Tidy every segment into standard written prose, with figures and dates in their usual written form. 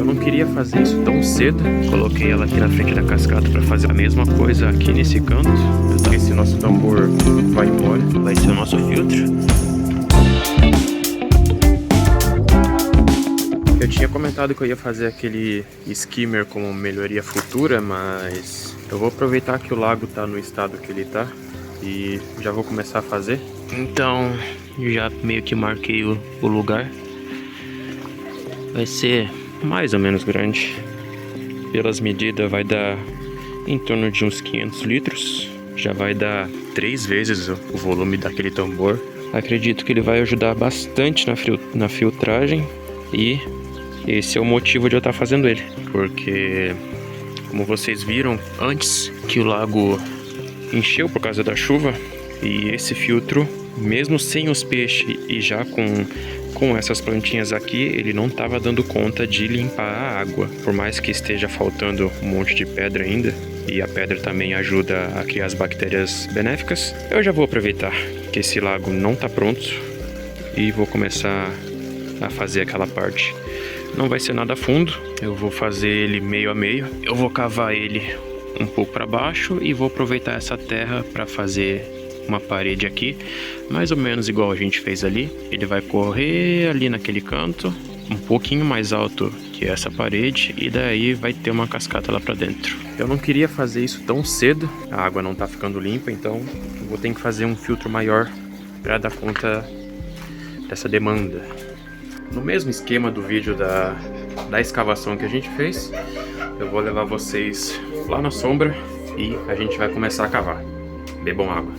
não queria fazer isso tão cedo. Coloquei ela aqui na frente da cascata para fazer a mesma coisa aqui nesse canto. Esse nosso tambor vai embora, vai ser o nosso filtro. Eu tinha comentado que eu ia fazer aquele skimmer como melhoria futura, mas eu vou aproveitar que o lago tá no estado que ele tá e já vou começar a fazer. Então já meio que marquei o lugar. Vai ser mais ou menos grande. Pelas medidas vai dar em torno de uns 500 litros. Já vai dar 3 vezes o volume daquele tambor. Acredito que ele vai ajudar bastante na filtragem e esse é o motivo de eu estar fazendo ele. Porque, como vocês viram, antes que o lago encheu por causa da chuva, e esse filtro, mesmo sem os peixes e já com essas plantinhas aqui, ele não estava dando conta de limpar a água. Por mais que esteja faltando um monte de pedra ainda, e a pedra também ajuda a criar as bactérias benéficas, eu já vou aproveitar que esse lago não está pronto e vou começar a fazer aquela parte. Não vai ser nada fundo, eu vou fazer ele meio a meio. Eu vou cavar ele um pouco para baixo e vou aproveitar essa terra para fazer uma parede aqui, mais ou menos igual a gente fez ali. Ele vai correr ali naquele canto, um pouquinho mais alto que essa parede, e daí vai ter uma cascata lá para dentro. Eu não queria fazer isso tão cedo, a água não tá ficando limpa, então eu vou ter que fazer um filtro maior para dar conta dessa demanda. No mesmo esquema do vídeo da escavação que a gente fez, eu vou levar vocês lá na sombra e a gente vai começar a cavar. Bebam água.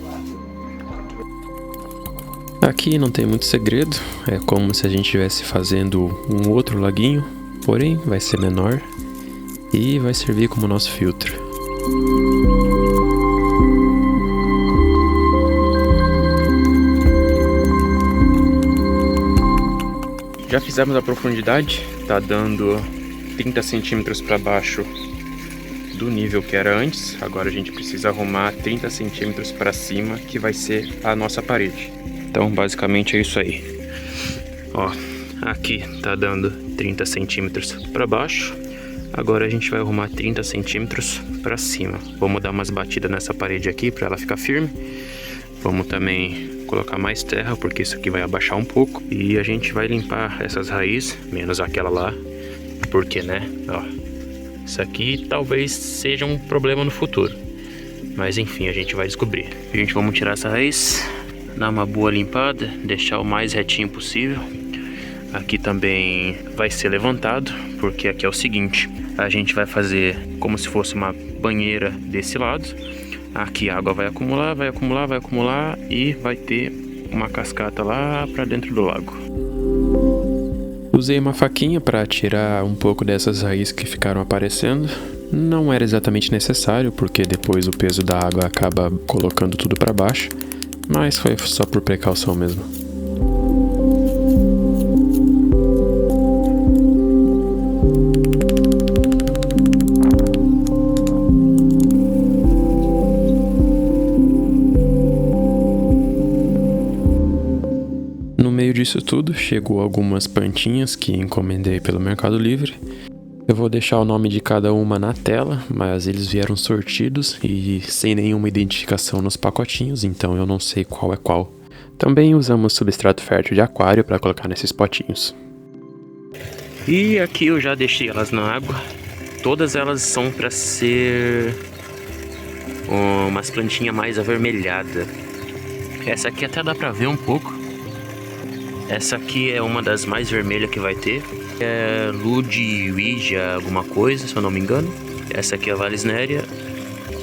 Aqui não tem muito segredo, é como se a gente estivesse fazendo um outro laguinho, porém vai ser menor e vai servir como nosso filtro. Já fizemos a profundidade, tá dando 30 centímetros para baixo do nível que era antes. Agora a gente precisa arrumar 30 centímetros para cima, que vai ser a nossa parede. Então basicamente é isso aí. Ó, aqui tá dando 30 centímetros para baixo. Agora a gente vai arrumar 30 centímetros para cima. Vamos dar umas batidas nessa parede aqui para ela ficar firme. Vamos também colocar mais terra, porque isso aqui vai abaixar um pouco. E a gente vai limpar essas raízes, menos aquela lá. Porque, né, ó, isso aqui talvez seja um problema no futuro. Mas enfim, a gente vai descobrir. Vamos tirar essa raiz, dar uma boa limpada, deixar o mais retinho possível. Aqui também vai ser levantado, porque aqui é o seguinte: a gente vai fazer como se fosse uma banheira desse lado. Aqui a água vai acumular, vai acumular, vai acumular e vai ter uma cascata lá para dentro do lago. Usei uma faquinha para tirar um pouco dessas raízes que ficaram aparecendo. Não era exatamente necessário, porque depois o peso da água acaba colocando tudo para baixo, mas foi só por precaução mesmo. No meio disso tudo, chegou algumas plantinhas que encomendei pelo Mercado Livre. Eu vou deixar o nome de cada uma na tela, mas eles vieram sortidos e sem nenhuma identificação nos pacotinhos, então eu não sei qual é qual. Também usamos substrato fértil de aquário para colocar nesses potinhos. E aqui eu já deixei elas na água. Todas elas são para ser umas plantinhas mais avermelhadas. Essa aqui até dá para ver um pouco. Essa aqui é uma das mais vermelhas que vai ter. É Ludwigia alguma coisa, se eu não me engano. Essa aqui é a Vallisneria.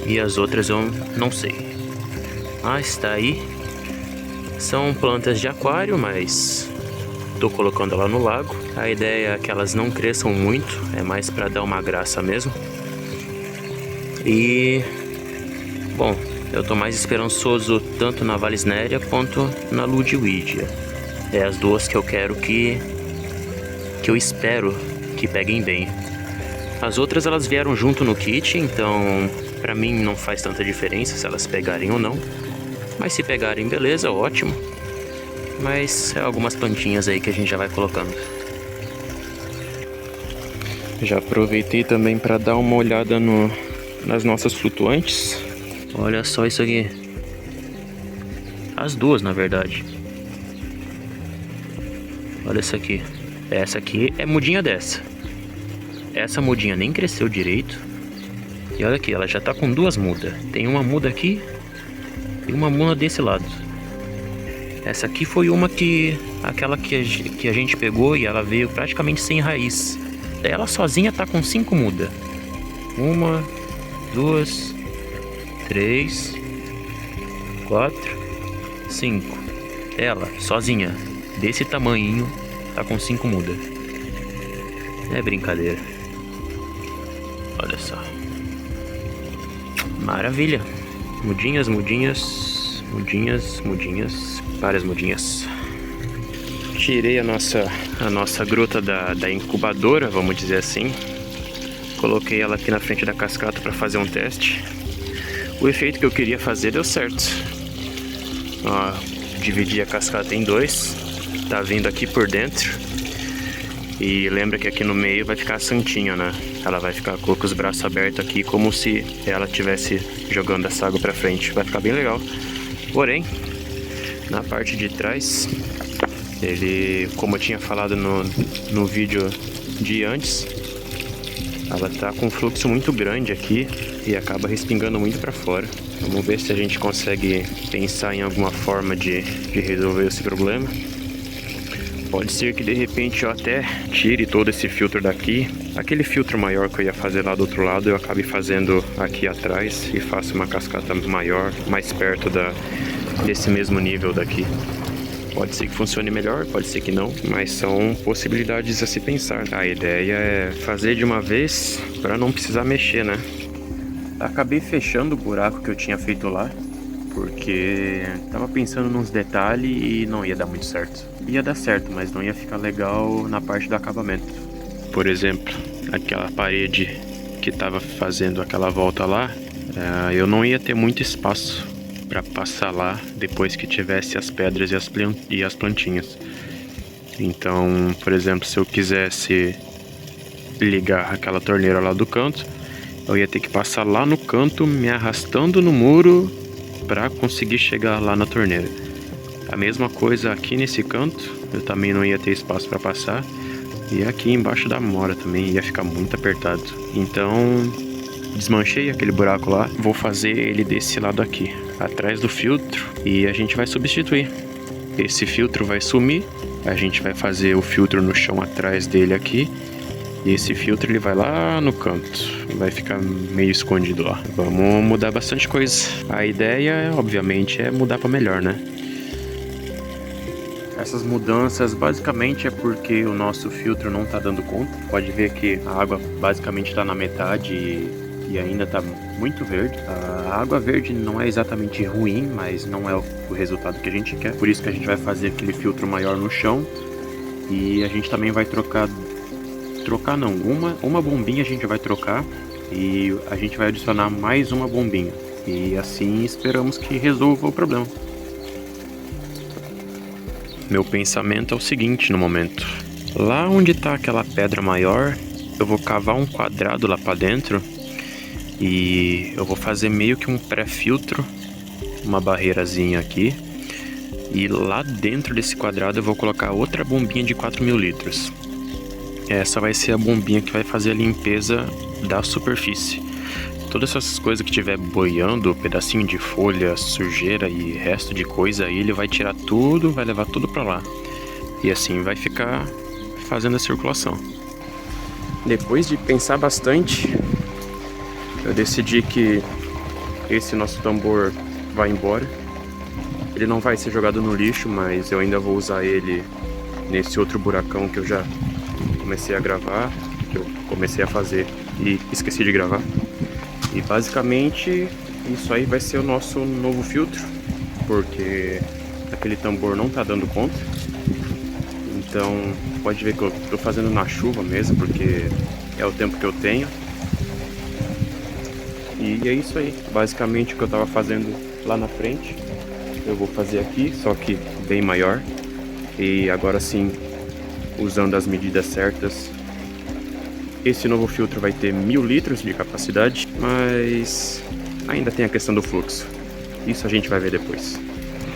E as outras eu não sei. Mas tá aí. São plantas de aquário, mas tô colocando ela no lago. A ideia é que elas não cresçam muito. É mais pra dar uma graça mesmo. E... bom, eu tô mais esperançoso tanto na Vallisneria quanto na Ludwigia. É as duas que eu quero que eu espero que peguem bem. As outras elas vieram junto no kit, então pra mim não faz tanta diferença se elas pegarem ou não. Mas se pegarem, beleza, ótimo. Mas é algumas plantinhas aí que a gente já vai colocando. Já aproveitei também para dar uma olhada nas nossas flutuantes. Olha só isso aqui. As duas, na verdade. Olha essa aqui. Essa aqui é mudinha dessa. Essa mudinha nem cresceu direito. E olha aqui, ela já tá com duas mudas. Tem uma muda aqui e uma muda desse lado. Essa aqui foi uma que... aquela que a gente pegou e ela veio praticamente sem raiz. Ela sozinha tá com 5 mudas. 1, 2, 3, 4, 5. Ela, sozinha, desse tamanhinho, tá com 5 mudas. É brincadeira. Olha só. Maravilha. Mudinhas, mudinhas, mudinhas, mudinhas, várias mudinhas. Tirei a nossa gruta da incubadora, vamos dizer assim. Coloquei ela aqui na frente da cascata para fazer um teste. O efeito que eu queria fazer deu certo. Ó, dividi a cascata em 2. Tá vindo aqui por dentro. E lembra que aqui no meio vai ficar a santinha, né? Ela vai ficar com os braços abertos aqui, como se ela estivesse jogando essa água para frente. Vai ficar bem legal. Porém, na parte de trás, ele, como eu tinha falado no vídeo de antes, ela tá com um fluxo muito grande aqui e acaba respingando muito para fora. Vamos ver se a gente consegue pensar em alguma forma de resolver esse problema. Pode ser que de repente eu até tire todo esse filtro daqui. Aquele filtro maior que eu ia fazer lá do outro lado, eu acabe fazendo aqui atrás e faço uma cascata maior, mais perto desse mesmo nível daqui. Pode ser que funcione melhor, pode ser que não, mas são possibilidades a se pensar. A ideia é fazer de uma vez para não precisar mexer, né? Acabei fechando o buraco que eu tinha feito lá, porque tava pensando nos detalhes e não ia dar muito certo. Ia dar certo, mas não ia ficar legal na parte do acabamento. Por exemplo, aquela parede que tava fazendo aquela volta lá, eu não ia ter muito espaço para passar lá depois que tivesse as pedras e as plantinhas. Então, por exemplo, se eu quisesse ligar aquela torneira lá do canto, eu ia ter que passar lá no canto, me arrastando no muro para conseguir chegar lá na torneira. A mesma coisa aqui nesse canto, eu também não ia ter espaço para passar. E aqui embaixo da mora também ia ficar muito apertado. Então, desmanchei aquele buraco lá, vou fazer ele desse lado aqui, atrás do filtro, e a gente vai substituir. Esse filtro vai sumir, a gente vai fazer o filtro no chão atrás dele aqui, e esse filtro ele vai lá no canto, vai ficar meio escondido lá. Vamos mudar bastante coisa. A ideia, obviamente, é mudar para melhor, né? Essas mudanças basicamente é porque o nosso filtro não está dando conta. Pode ver que a água basicamente está na metade e ainda está muito verde. A água verde não é exatamente ruim, mas não é o resultado que a gente quer. Por isso que a gente vai fazer aquele filtro maior no chão. E a gente também vai trocar não, uma bombinha a gente vai trocar e a gente vai adicionar mais uma bombinha. E assim esperamos que resolva o problema. Meu pensamento é o seguinte no momento. Lá onde está aquela pedra maior, eu vou cavar um quadrado lá para dentro e eu vou fazer meio que um pré-filtro, uma barreirazinha aqui. E lá dentro desse quadrado eu vou colocar outra bombinha de 4.000 litros. Essa vai ser a bombinha que vai fazer a limpeza da superfície. Todas essas coisas que tiver boiando, pedacinho de folha, sujeira e resto de coisa aí, ele vai tirar tudo, vai levar tudo pra lá. E assim vai ficar fazendo a circulação. Depois de pensar bastante, eu decidi que esse nosso tambor vai embora. Ele não vai ser jogado no lixo, mas eu ainda vou usar ele nesse outro buracão que eu já comecei a gravar, que eu comecei a fazer e esqueci de gravar. E basicamente isso aí vai ser o nosso novo filtro, porque aquele tambor não tá dando conta. Então pode ver que eu tô fazendo na chuva mesmo, porque é o tempo que eu tenho. E é isso aí, basicamente o que eu tava fazendo lá na frente, eu vou fazer aqui, só que bem maior. E agora sim, usando as medidas certas, Esse novo filtro vai ter 1000 litros de capacidade, mas ainda tem a questão do fluxo. Isso a gente vai ver depois.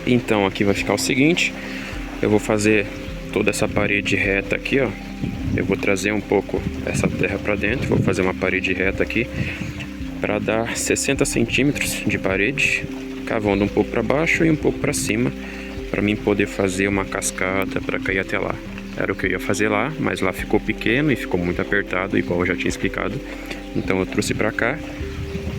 Então aqui vai ficar o seguinte, eu vou fazer toda essa parede reta aqui, ó. Eu vou trazer um pouco essa terra para dentro, vou fazer uma parede reta aqui para dar 60 centímetros de parede, cavando um pouco para baixo e um pouco para cima, para mim poder fazer uma cascata para cair até lá. Era o que eu ia fazer lá, mas lá ficou pequeno e ficou muito apertado, igual eu já tinha explicado. Então eu trouxe para cá.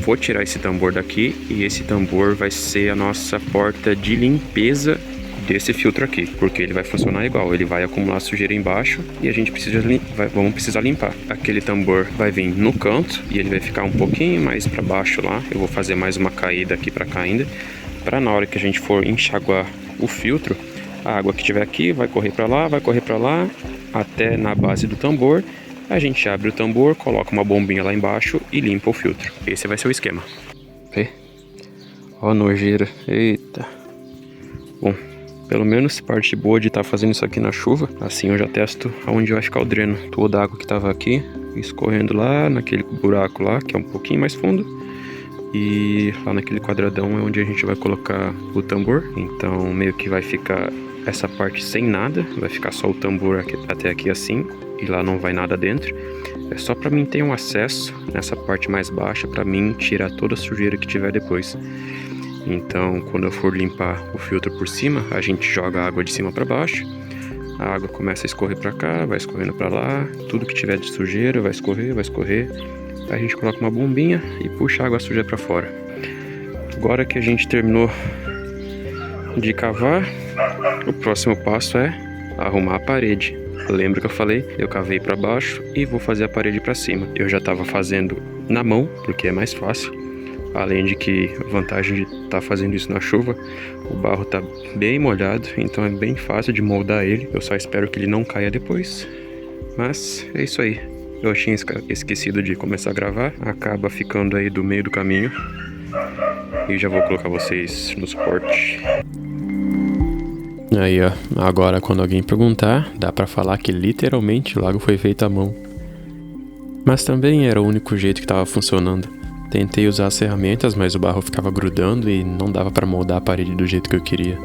Vou tirar esse tambor daqui e esse tambor vai ser a nossa porta de limpeza desse filtro aqui, porque ele vai funcionar igual, ele vai acumular sujeira embaixo e a gente vamos precisar limpar. Aquele tambor vai vir no canto e ele vai ficar um pouquinho mais para baixo lá. Eu vou fazer mais uma caída aqui para cá ainda, para na hora que a gente for enxaguar o filtro, a água que tiver aqui vai correr para lá, até na base do tambor. A gente abre o tambor, coloca uma bombinha lá embaixo e limpa o filtro. Esse vai ser o esquema. Vê? Ó a nojeira. Eita. Bom, pelo menos parte boa de estar fazendo isso aqui na chuva. Assim eu já testo aonde vai ficar o dreno. Toda a água que estava aqui, escorrendo lá naquele buraco lá, que é um pouquinho mais fundo. E lá naquele quadradão é onde a gente vai colocar o tambor. Então meio que vai ficar essa parte sem nada. Vai ficar só o tambor aqui, até aqui assim. E lá não vai nada dentro. É só para mim ter um acesso nessa parte mais baixa, para mim tirar toda a sujeira que tiver depois. Então quando eu for limpar o filtro por cima, a gente joga a água de cima para baixo. A água começa a escorrer para cá, vai escorrendo para lá. Tudo que tiver de sujeira vai escorrer, vai escorrer. A gente coloca uma bombinha e puxa a água suja para fora. Agora que a gente terminou de cavar, o próximo passo é arrumar a parede. Lembra que eu falei? Eu cavei para baixo e vou fazer a parede para cima. Eu já estava fazendo na mão, porque é mais fácil. Além de que a vantagem de estar fazendo isso na chuva, o barro está bem molhado, então é bem fácil de moldar ele. Eu só espero que ele não caia depois. Mas é isso aí. Eu tinha esquecido de começar a gravar. Acaba ficando aí do meio do caminho. E já vou colocar vocês no suporte. Aí, ó, agora quando alguém perguntar, dá pra falar que literalmente o lago foi feito à mão. Mas também era o único jeito que tava funcionando. Tentei usar as ferramentas, mas o barro ficava grudando e não dava pra moldar a parede do jeito que eu queria.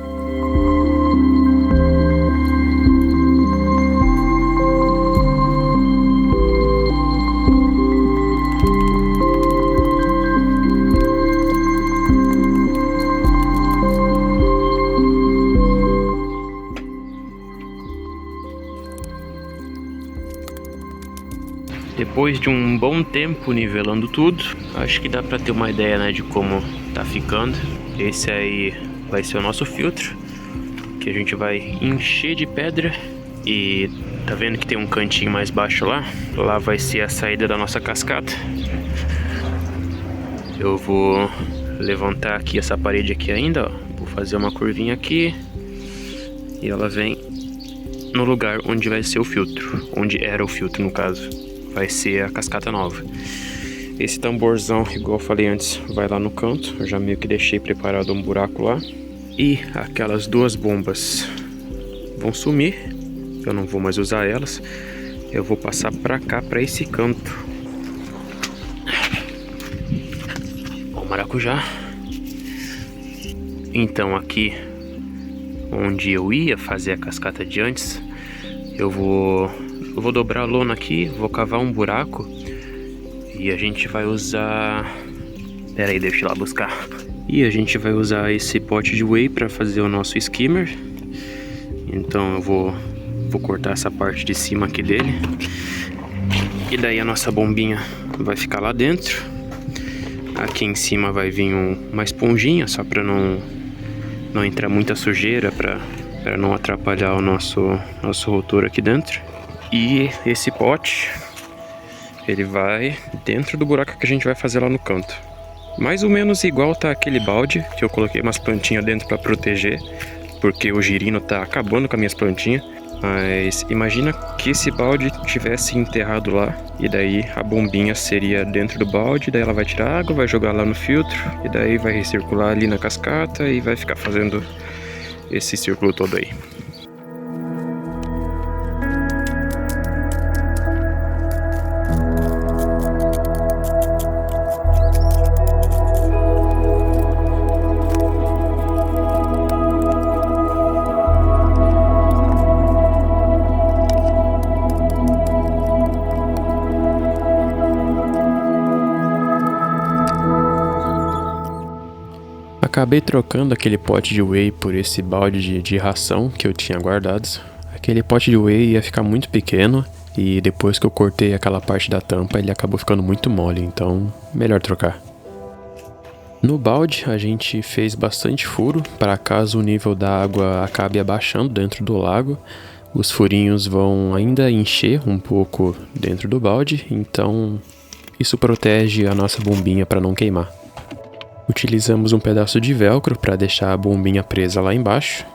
Depois de um bom tempo nivelando tudo, acho que dá pra ter uma ideia, né, de como tá ficando. Esse aí vai ser o nosso filtro, que a gente vai encher de pedra. E tá vendo que tem um cantinho mais baixo lá? Lá vai ser a saída da nossa cascata. Eu vou levantar aqui essa parede aqui ainda, ó. Vou fazer uma curvinha aqui e ela vem no lugar onde vai ser o filtro, onde era o filtro no caso. Vai ser a cascata nova. Esse tamborzão, igual eu falei antes, vai lá no canto. Eu já meio que deixei preparado um buraco lá. E aquelas duas bombas vão sumir. Eu não vou mais usar elas. Eu vou passar pra cá, pra esse canto. Ó, o maracujá. Então aqui, onde eu ia fazer a cascata de antes, eu vou dobrar a lona aqui, vou cavar um buraco e a gente vai usar... Pera aí, deixa eu ir lá buscar. E a gente vai usar esse pote de whey para fazer o nosso skimmer. Então eu vou cortar essa parte de cima aqui dele. E daí a nossa bombinha vai ficar lá dentro. Aqui em cima vai vir uma esponjinha, só para não entrar muita sujeira, para não atrapalhar o nosso rotor aqui dentro. E esse pote, ele vai dentro do buraco que a gente vai fazer lá no canto. Mais ou menos igual tá aquele balde, que eu coloquei umas plantinhas dentro para proteger, porque o girino tá acabando com as minhas plantinhas. Mas imagina que esse balde tivesse enterrado lá, e daí a bombinha seria dentro do balde, daí ela vai tirar água, vai jogar lá no filtro, e daí vai recircular ali na cascata e vai ficar fazendo esse círculo todo aí. acabei trocando aquele pote de whey por esse balde de ração que eu tinha guardado. Aquele pote de whey ia ficar muito pequeno e depois que eu cortei aquela parte da tampa ele acabou ficando muito mole, então melhor trocar. No balde a gente fez bastante furo para caso o nível da água acabe abaixando dentro do lago. Os furinhos vão ainda encher um pouco dentro do balde, então isso protege a nossa bombinha para não queimar. Utilizamos um pedaço de velcro para deixar a bombinha presa lá embaixo.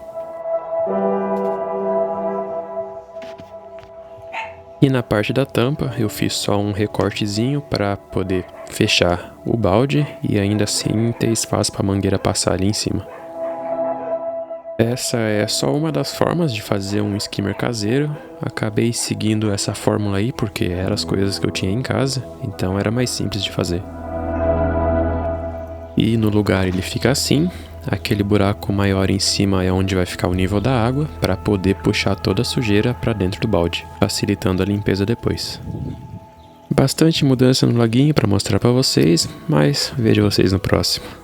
E na parte da tampa eu fiz só um recortezinho para poder fechar o balde e ainda assim ter espaço para a mangueira passar ali em cima. Essa é só uma das formas de fazer um skimmer caseiro. Acabei seguindo essa fórmula aí porque eram as coisas que eu tinha em casa, então era mais simples de fazer. E no lugar ele fica assim, aquele buraco maior em cima é onde vai ficar o nível da água para poder puxar toda a sujeira para dentro do balde, facilitando a limpeza depois. Bastante mudança no laguinho para mostrar para vocês, mas vejo vocês no próximo.